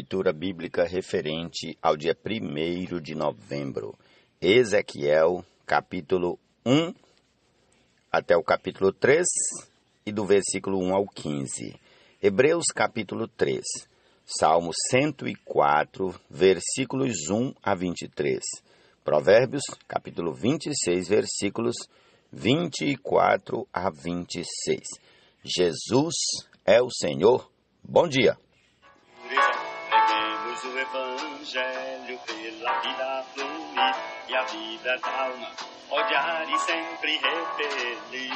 leitura bíblica referente ao dia 1º de novembro. Ezequiel, capítulo 1 até o capítulo 3 e do versículo 1 ao 15. Hebreus, capítulo 3. Salmo 104, versículos 1 a 23. Provérbios, capítulo 26, versículos 24 a 26. Jesus é o Senhor. Bom dia. Preguemos o Evangelho pela vida fluir e a vida da alma odiar e sempre repelir.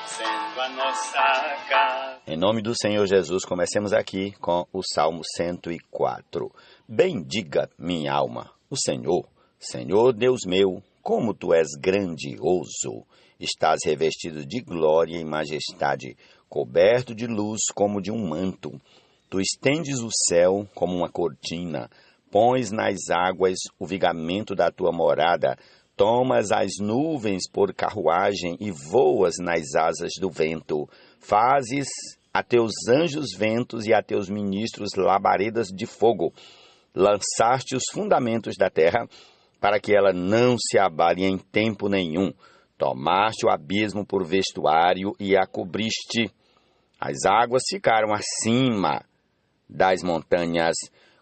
Sendo a nossa casa. Em nome do Senhor Jesus, comecemos aqui com o Salmo 104. Bendiga minha alma, o Senhor. Senhor Deus meu, como Tu és grandioso. Estás revestido de glória e majestade, coberto de luz como de um manto. Tu estendes o céu como uma cortina, pões nas águas o vigamento da Tua morada, tomas as nuvens por carruagem e voas nas asas do vento. Fazes a Teus anjos ventos e a Teus ministros labaredas de fogo. Lançaste os fundamentos da terra, para que ela não se abale em tempo nenhum. Tomaste o abismo por vestuário e a cobriste. As águas ficaram acima das montanhas.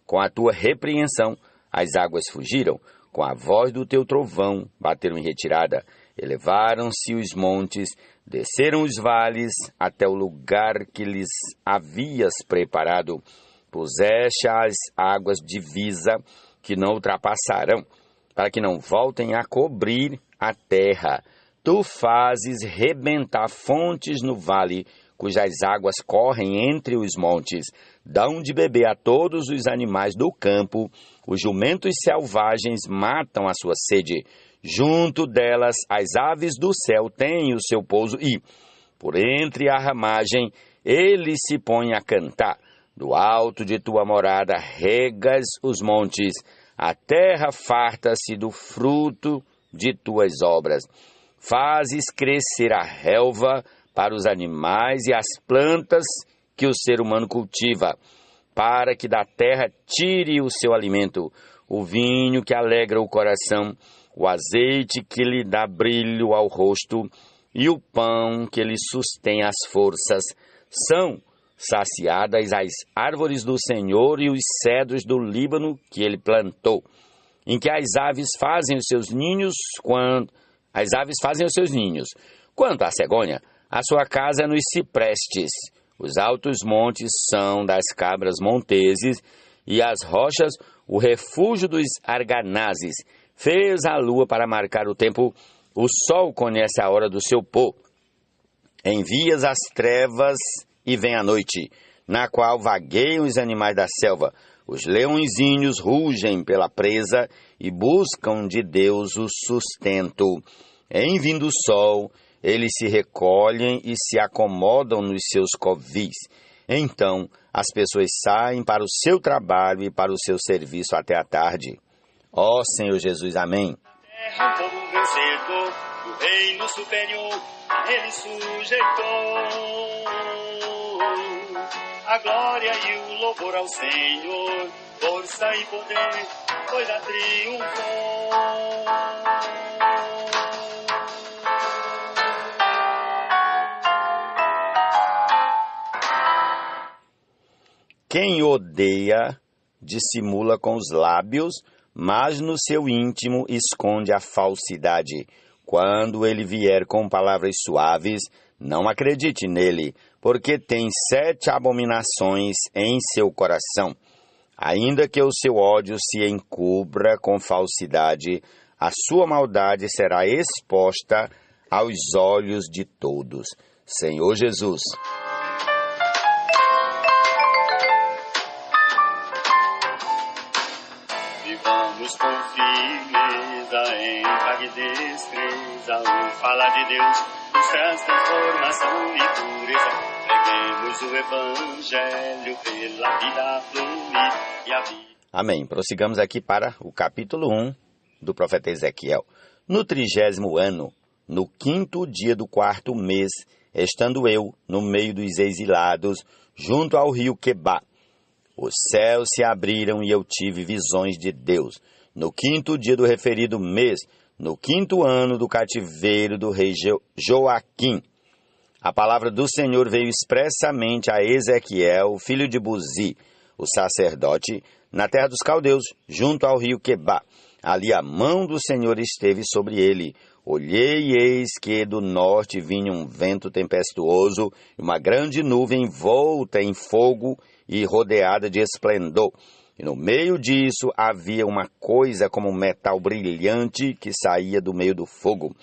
Com a tua repreensão, as águas fugiram. Com a voz do teu trovão, bateram em retirada. Elevaram-se os montes, desceram os vales, até o lugar que lhes havias preparado. Puseste as águas divisa, que não ultrapassarão, para que não voltem a cobrir a terra. Tu fazes rebentar fontes no vale, cujas águas correm entre os montes. Dão de beber a todos os animais do campo. Os jumentos selvagens matam a sua sede. Junto delas, as aves do céu têm o seu pouso e, por entre a ramagem, eles se põem a cantar. Do alto de tua morada regas os montes. A terra farta-se do fruto de tuas obras. Fazes crescer a relva para os animais e as plantas que o ser humano cultiva, para que da terra tire o seu alimento, o vinho que alegra o coração, o azeite que lhe dá brilho ao rosto e o pão que lhe sustém as forças. São saciadas as árvores do Senhor e os cedros do Líbano que ele plantou, em que as aves fazem os seus ninhos Quanto à cegonha, a sua casa é nos ciprestes. Os altos montes são das cabras monteses e as rochas o refúgio dos arganazes. Fez a lua para marcar o tempo, o sol conhece a hora do seu pôr. Envias as trevas e vem a noite, na qual vagueiam os animais da selva. Os leõezinhos rugem pela presa e buscam de Deus o sustento. Em vindo o sol, eles se recolhem e se acomodam nos seus covis. Então, as pessoas saem para o seu trabalho e para o seu serviço até a tarde. Ó Senhor Jesus, amém. Terra, um povo vencedor, o reino superior, a ele sujeitou. A glória e o louvor ao Senhor, força e poder, pois já triunfou. Quem odeia, dissimula com os lábios, mas no seu íntimo esconde a falsidade. Quando ele vier com palavras suaves, não acredite nele, porque tem 7 abominações em seu coração. Ainda que o seu ódio se encubra com falsidade, a sua maldade será exposta aos olhos de todos. Senhor Jesus. Vivamos com firmeza, em destreza, o falar de Deus nos traz transformação e pureza. Preguemos o Evangelho pela vida fluir e a vida. Amém. Prossigamos aqui para o capítulo 1 do profeta Ezequiel. No 30º ano, no 5º dia do 4º mês, estando eu no meio dos exilados, junto ao rio Quebá. Os céus se abriram e eu tive visões de Deus. No 5º dia do referido mês, no 5º ano do cativeiro do rei Joaquim, a palavra do Senhor veio expressamente a Ezequiel, filho de Buzi, o sacerdote, na terra dos caldeus, junto ao rio Quebá. Ali a mão do Senhor esteve sobre ele. Olhei e eis que do norte vinha um vento tempestuoso, e uma grande nuvem envolta em fogo e rodeada de esplendor. E no meio disso havia uma coisa como um metal brilhante que saía do meio do fogo.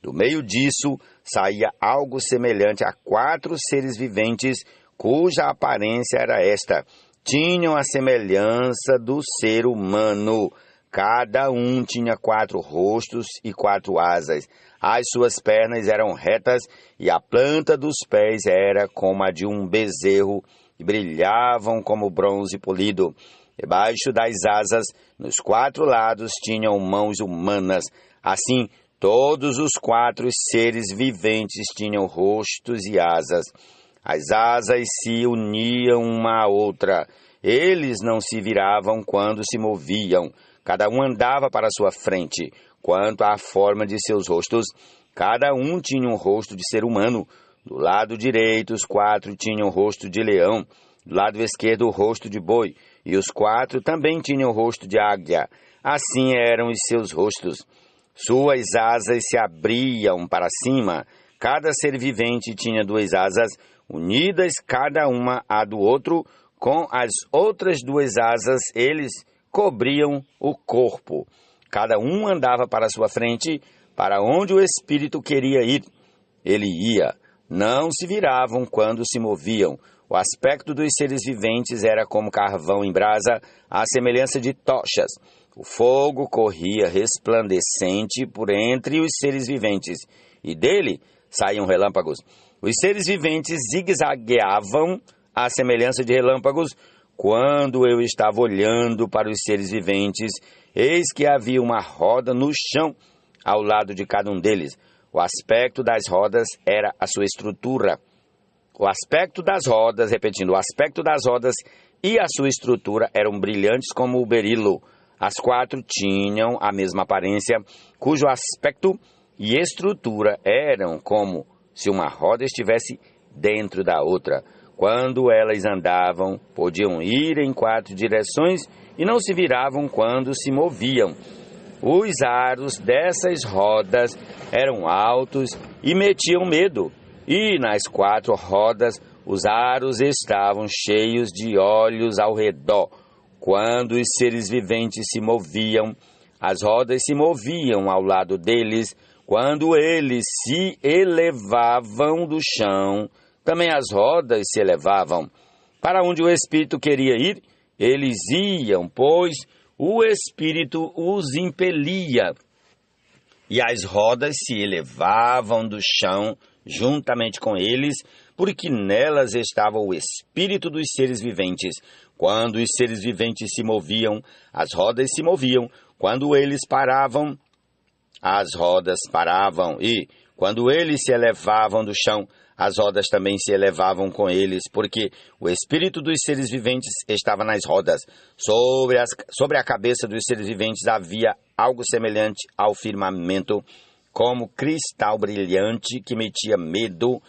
Do meio disso saía algo semelhante a 4 seres viventes, cuja aparência era esta. Tinham a semelhança do ser humano. Cada um tinha 4 rostos e 4 asas. As suas pernas eram retas e a planta dos pés era como a de um bezerro e brilhavam como bronze polido. Debaixo das asas, nos 4 lados, tinham mãos humanas. Assim, todos os 4 seres viventes tinham rostos e asas. As asas se uniam uma à outra. Eles não se viravam quando se moviam. Cada um andava para sua frente. Quanto à forma de seus rostos, cada um tinha um rosto de ser humano. Do lado direito, os 4 tinham o rosto de leão. Do lado esquerdo, o rosto de boi. E os 4 também tinham o rosto de águia. Assim eram os seus rostos. Suas asas se abriam para cima. Cada ser vivente tinha 2 asas, unidas cada uma à do outro. Com as outras 2 asas, eles cobriam o corpo. Cada um andava para sua frente, para onde o espírito queria ir. Ele ia. Não se viravam quando se moviam. O aspecto dos seres viventes era como carvão em brasa, à semelhança de tochas. O fogo corria resplandecente por entre os seres viventes, e dele saíam relâmpagos. Os seres viventes zigue-zagueavam à semelhança de relâmpagos. Quando eu estava olhando para os seres viventes, eis que havia uma roda no chão ao lado de cada um deles. O aspecto das rodas era a sua estrutura. O aspecto das rodas e a sua estrutura eram brilhantes como o berilo. As 4 tinham a mesma aparência, cujo aspecto e estrutura eram como se uma roda estivesse dentro da outra. Quando elas andavam, podiam ir em 4 direções e não se viravam quando se moviam. Os aros dessas rodas eram altos e metiam medo. E nas 4 rodas, os aros estavam cheios de olhos ao redor. Quando os seres viventes se moviam, as rodas se moviam ao lado deles. Quando eles se elevavam do chão, também as rodas se elevavam. Para onde o Espírito queria ir, eles iam, pois o Espírito os impelia. E as rodas se elevavam do chão juntamente com eles, porque nelas estava o espírito dos seres viventes. Quando os seres viventes se moviam, as rodas se moviam. Quando eles paravam, as rodas paravam. E quando eles se elevavam do chão, as rodas também se elevavam com eles, porque o espírito dos seres viventes estava nas rodas. Sobre a cabeça dos seres viventes havia algo semelhante ao firmamento, como cristal brilhante que metia medo,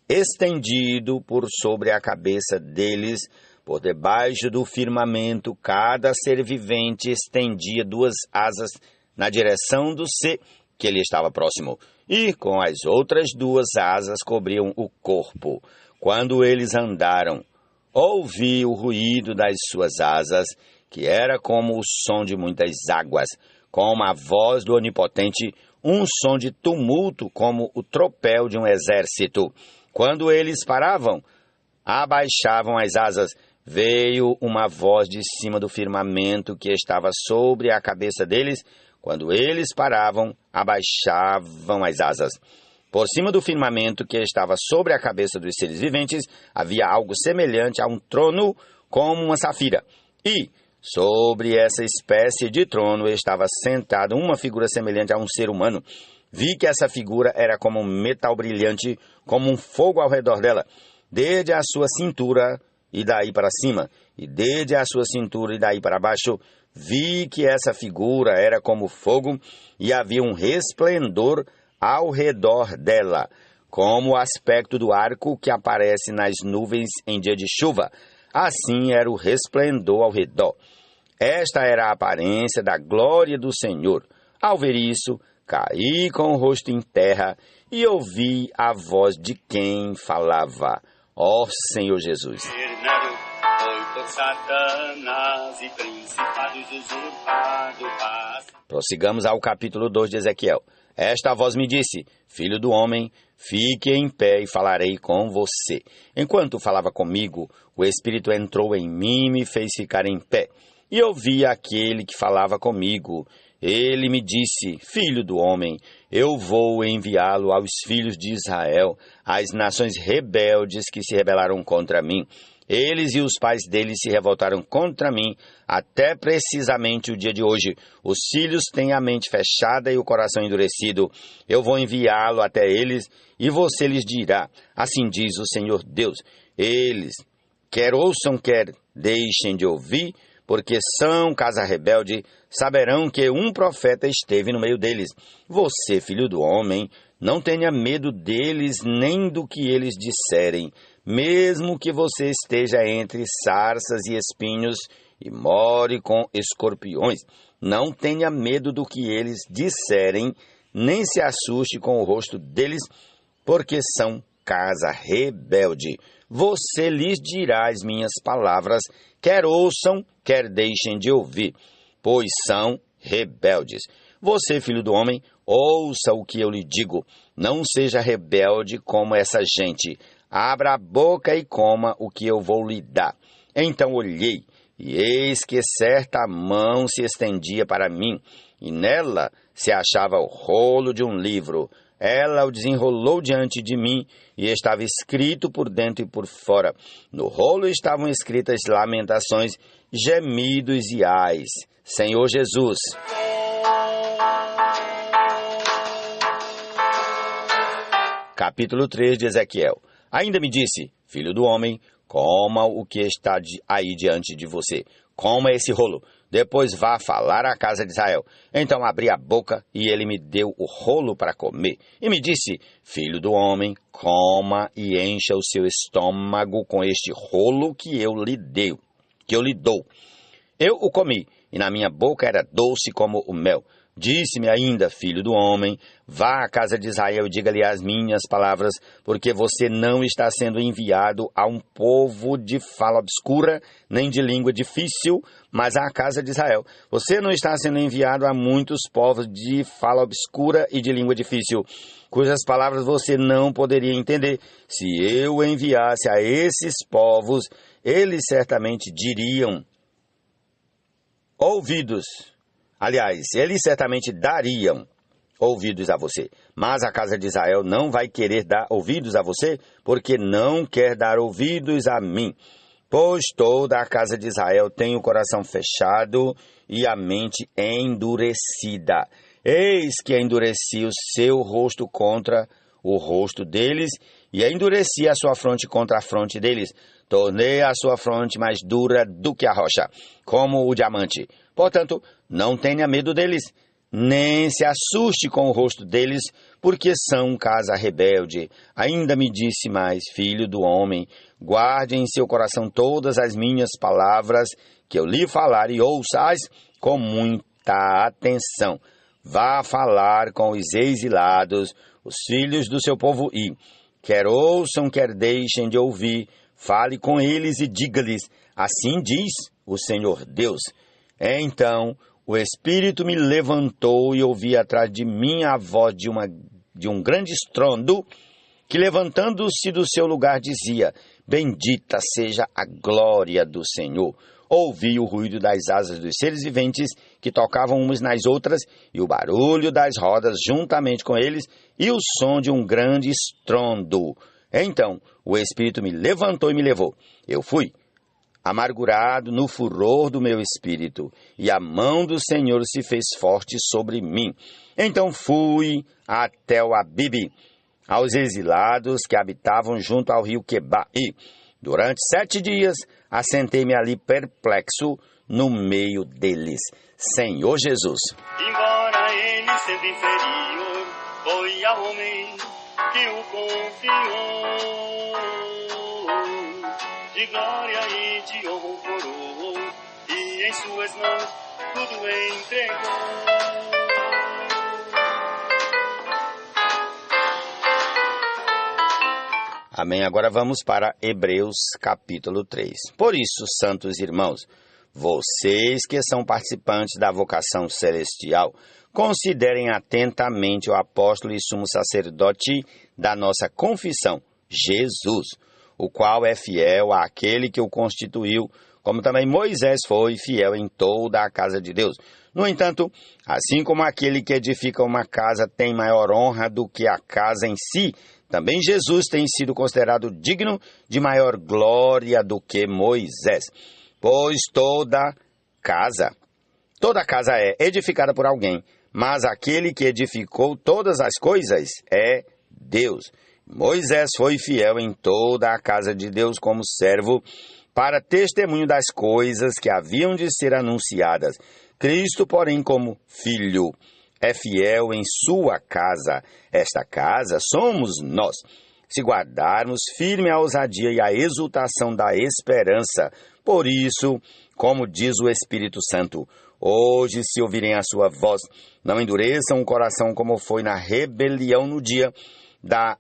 estendido por sobre a cabeça deles. Por debaixo do firmamento, cada ser vivente estendia 2 asas na direção do ser que lhe estava próximo, e com as outras 2 asas cobriam o corpo. Quando eles andaram, ouvi o ruído das suas asas, que era como o som de muitas águas, como a voz do Onipotente, um som de tumulto como o tropel de um exército. Quando eles paravam, abaixavam as asas. Veio uma voz de cima do firmamento que estava sobre a cabeça deles. Quando eles paravam, abaixavam as asas. Por cima do firmamento que estava sobre a cabeça dos seres viventes, havia algo semelhante a um trono como uma safira. E sobre essa espécie de trono estava sentada uma figura semelhante a um ser humano. Vi que essa figura era como um metal brilhante, como um fogo ao redor dela, desde a sua cintura e daí para cima, e desde a sua cintura e daí para baixo. Vi que essa figura era como fogo, e havia um resplendor ao redor dela, como o aspecto do arco que aparece nas nuvens em dia de chuva. Assim era o resplendor ao redor. Esta era a aparência da glória do Senhor. Ao ver isso, caí com o rosto em terra e ouvi a voz de quem falava: ó Senhor Jesus. Por Satanás e principados usurpados. Prossigamos ao capítulo 2 de Ezequiel. Esta voz me disse: filho do homem, fique em pé e falarei com você. Enquanto falava comigo, o Espírito entrou em mim e me fez ficar em pé. E ouvi aquele que falava comigo. Ele me disse: filho do homem, eu vou enviá-lo aos filhos de Israel, às nações rebeldes que se rebelaram contra mim. Eles e os pais deles se revoltaram contra mim, até precisamente o dia de hoje. Os filhos têm a mente fechada e o coração endurecido. Eu vou enviá-lo até eles, e você lhes dirá: assim diz o Senhor Deus. Eles, quer ouçam, quer deixem de ouvir, porque são casa rebelde, saberão que um profeta esteve no meio deles. Você, filho do homem, não tenha medo deles, nem do que eles disserem. Mesmo que você esteja entre sarças e espinhos e more com escorpiões, não tenha medo do que eles disserem, nem se assuste com o rosto deles, porque são casa rebelde. Você lhes dirá as minhas palavras, quer ouçam, quer deixem de ouvir, pois são rebeldes. Você, filho do homem, ouça o que eu lhe digo. Não seja rebelde como essa gente. Abra a boca e coma o que eu vou lhe dar. Então olhei, e eis que certa mão se estendia para mim, e nela se achava o rolo de um livro. Ela o desenrolou diante de mim, e estava escrito por dentro e por fora. No rolo estavam escritas lamentações, gemidos e ais. Senhor Jesus. Capítulo 3 de Ezequiel. Ainda me disse: filho do homem, coma o que está aí diante de você. Coma esse rolo. Depois vá falar à casa de Israel. Então abri a boca e ele me deu o rolo para comer. E me disse: filho do homem, coma e encha o seu estômago com este rolo que eu lhe dou. Eu o comi, e na minha boca era doce como o mel. Disse-me ainda: filho do homem, vá à casa de Israel e diga-lhe as minhas palavras, porque você não está sendo enviado a um povo de fala obscura, nem de língua difícil, mas à casa de Israel. Você não está sendo enviado a muitos povos de fala obscura e de língua difícil, cujas palavras você não poderia entender. Se eu o enviasse a esses povos, eles certamente diriam ouvidos. Aliás, eles certamente dariam ouvidos a você. Mas a casa de Israel não vai querer dar ouvidos a você, porque não quer dar ouvidos a mim. Pois toda a casa de Israel tem o coração fechado e a mente endurecida. Eis que endureci o seu rosto contra o rosto deles, e endureci a sua fronte contra a fronte deles. Tornei a sua fronte mais dura do que a rocha, como o diamante. Portanto, não tenha medo deles, nem se assuste com o rosto deles, porque são casa rebelde. Ainda me disse mais: filho do homem, guarde em seu coração todas as minhas palavras que eu lhe falar e ouça-as com muita atenção. Vá falar com os exilados, os filhos do seu povo, e quer ouçam, quer deixem de ouvir, fale com eles e diga-lhes: assim diz o Senhor Deus. Então o Espírito me levantou e ouvi atrás de mim a voz de um grande estrondo, que levantando-se do seu lugar dizia: bendita seja a glória do Senhor. Ouvi o ruído das asas dos seres viventes que tocavam umas nas outras, e o barulho das rodas juntamente com eles, e o som de um grande estrondo. Então o Espírito me levantou e me levou. Eu fui amargurado no furor do meu espírito, e a mão do Senhor se fez forte sobre mim. Então fui até o Abibe, aos exilados que habitavam junto ao rio Quebar, e, durante 7 dias, assentei-me ali perplexo no meio deles. Senhor Jesus. Embora ele sendo inferior, foi ao homem que o confiou. De glória e de honra coroou, e em suas mãos tudo entregou. Amém. Agora vamos para Hebreus capítulo 3. Por isso, santos irmãos, vocês que são participantes da vocação celestial, considerem atentamente o apóstolo e sumo sacerdote da nossa confissão, Jesus, o qual é fiel àquele que o constituiu, como também Moisés foi fiel em toda a casa de Deus. No entanto, assim como aquele que edifica uma casa tem maior honra do que a casa em si, também Jesus tem sido considerado digno de maior glória do que Moisés. Pois toda casa é edificada por alguém, mas aquele que edificou todas as coisas é Deus. Moisés foi fiel em toda a casa de Deus como servo, para testemunho das coisas que haviam de ser anunciadas. Cristo, porém, como filho, é fiel em sua casa. Esta casa somos nós, se guardarmos firme a ousadia e a exultação da esperança. Por isso, como diz o Espírito Santo, hoje, se ouvirem a sua voz, não endureçam o coração como foi na rebelião no dia da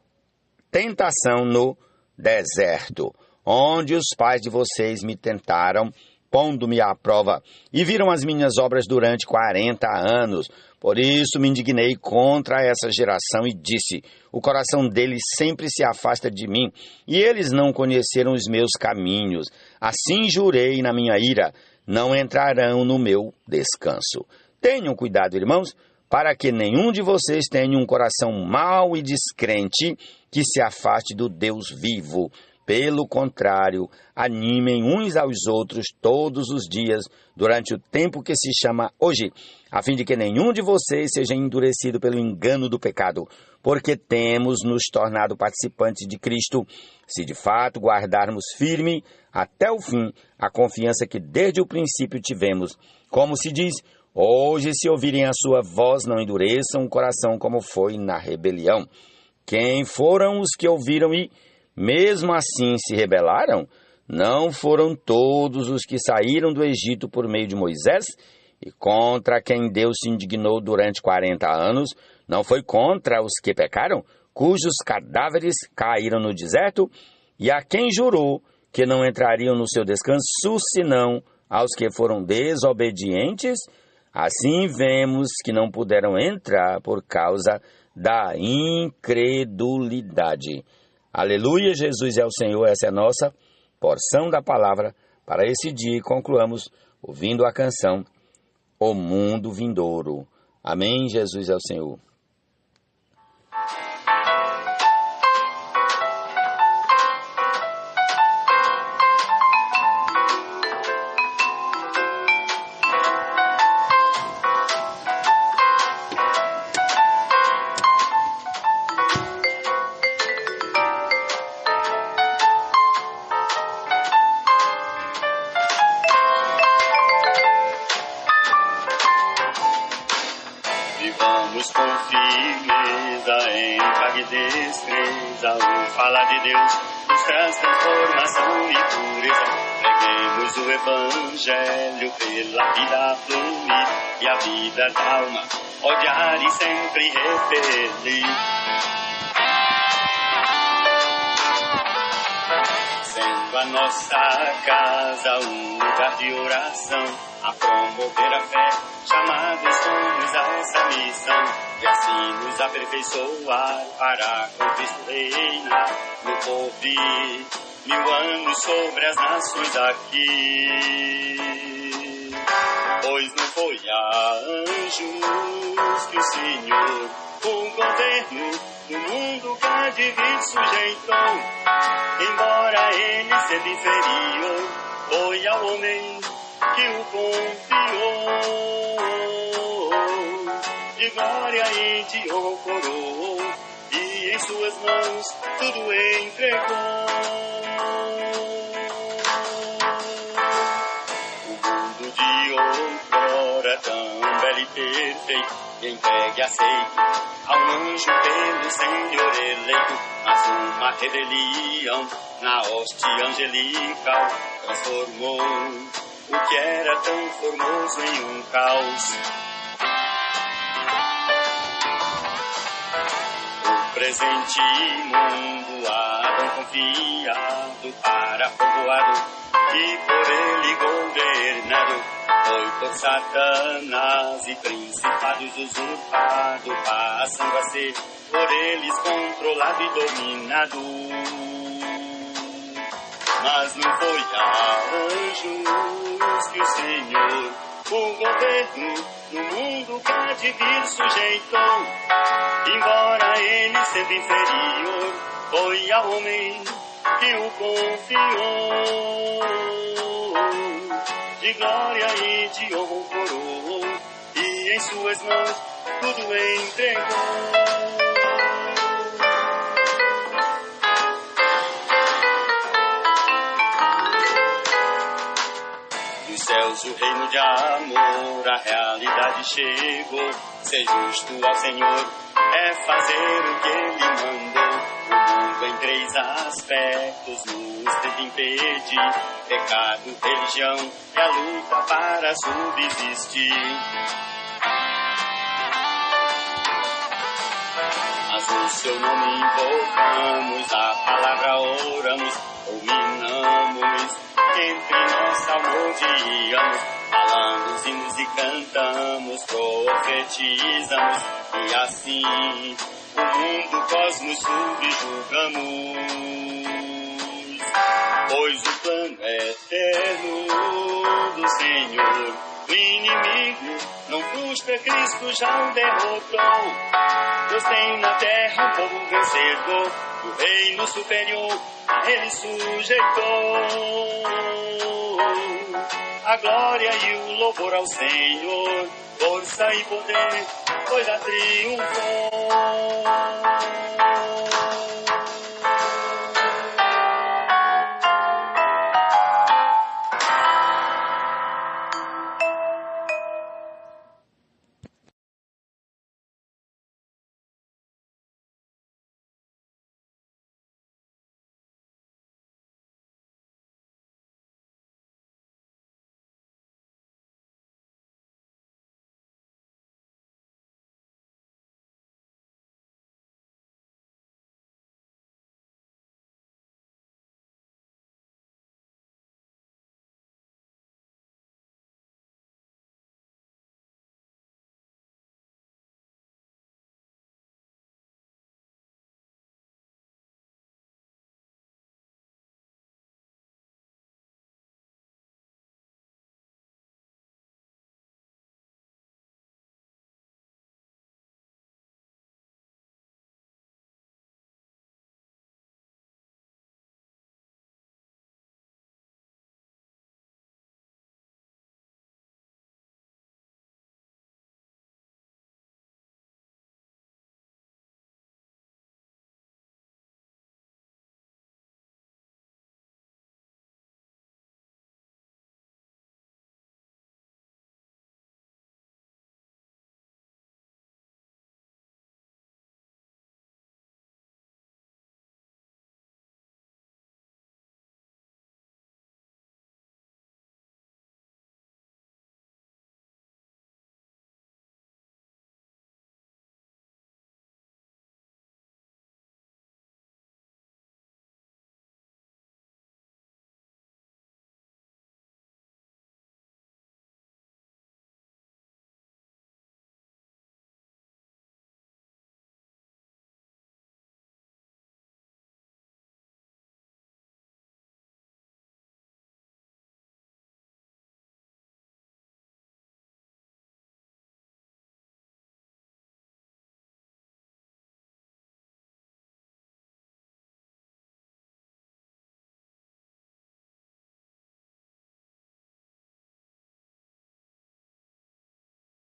tentação no deserto, onde os pais de vocês me tentaram, pondo-me à prova, e viram as minhas obras durante 40 anos. Por isso me indignei contra essa geração e disse, o coração deles sempre se afasta de mim, e eles não conheceram os meus caminhos. Assim jurei na minha ira, não entrarão no meu descanso. Tenham cuidado, irmãos, para que nenhum de vocês tenha um coração mau e descrente que se afaste do Deus vivo. Pelo contrário, animem uns aos outros todos os dias, durante o tempo que se chama hoje, a fim de que nenhum de vocês seja endurecido pelo engano do pecado, porque temos nos tornado participantes de Cristo, se de fato guardarmos firme até o fim a confiança que desde o princípio tivemos. Como se diz, hoje, se ouvirem a sua voz, não endureçam o coração como foi na rebelião. Quem foram os que ouviram e, mesmo assim, se rebelaram? Não foram todos os que saíram do Egito por meio de Moisés? E contra quem Deus se indignou durante 40 anos, não foi contra os que pecaram, cujos cadáveres caíram no deserto? E a quem jurou que não entrariam no seu descanso, senão aos que foram desobedientes? Assim vemos que não puderam entrar por causa da incredulidade. Aleluia, Jesus é o Senhor, essa é a nossa porção da palavra para esse dia, e concluamos ouvindo a canção O Mundo Vindouro. Amém, Jesus é o Senhor. Vivamos com firmeza, emprego e destreza, o falar de Deus nos traz transformação e pureza. Preguemos o Evangelho pela vida fluir, e a vida da alma odiar e sempre repelir. Sendo a nossa casa um lugar de oração, a promover a fé, chamados somos a essa missão, e assim nos aperfeiçoar para com Cristo reinar no porvir, 1000 anos sobre as nações aqui. Pois não foi a anjos que o Senhor o governo do mundo grande vir sujeitou, embora ele sendo inferior, foi ao homem que o confiou. De glória e de honra coroou, e em suas mãos tudo entregou. O mundo de outrora tão belo e perfeito, entregue e aceito ao anjo pelo Senhor eleito, mas uma rebelião na hoste angelical transformou o que era tão formoso em um caos. O presente mundo Adão confiado para povoado e por ele governado, foi por Satanás e principados usurpado, passando a ser por eles controlado e dominado. Mas não foi a anjos que o Senhor o governo do mundo cá de vir sujeitou. Embora ele sendo inferior, foi ao homem que o confiou. De glória e de honra coroou, e em suas mãos tudo entregou. Dos céus o reino de amor, a realidade chegou. Ser justo ao Senhor é fazer o que Ele mandou. O mundo em três aspectos nos tenta impedir: pecado, religião e a luta para subsistir. Mas o seu nome invocamos, a palavra oramos, dominamos, entre nós salmodiamos, falamos hinos e cantamos, profetizamos, e assim o mundo, o cosmos subjugamos. Pois o plano eterno do Senhor, o inimigo não frustra, Cristo já o derrotou. Deus tem na terra um povo vencedor, o reino superior a ele sujeitou. A glória e o louvor ao Senhor, força e poder, pois já triunfou.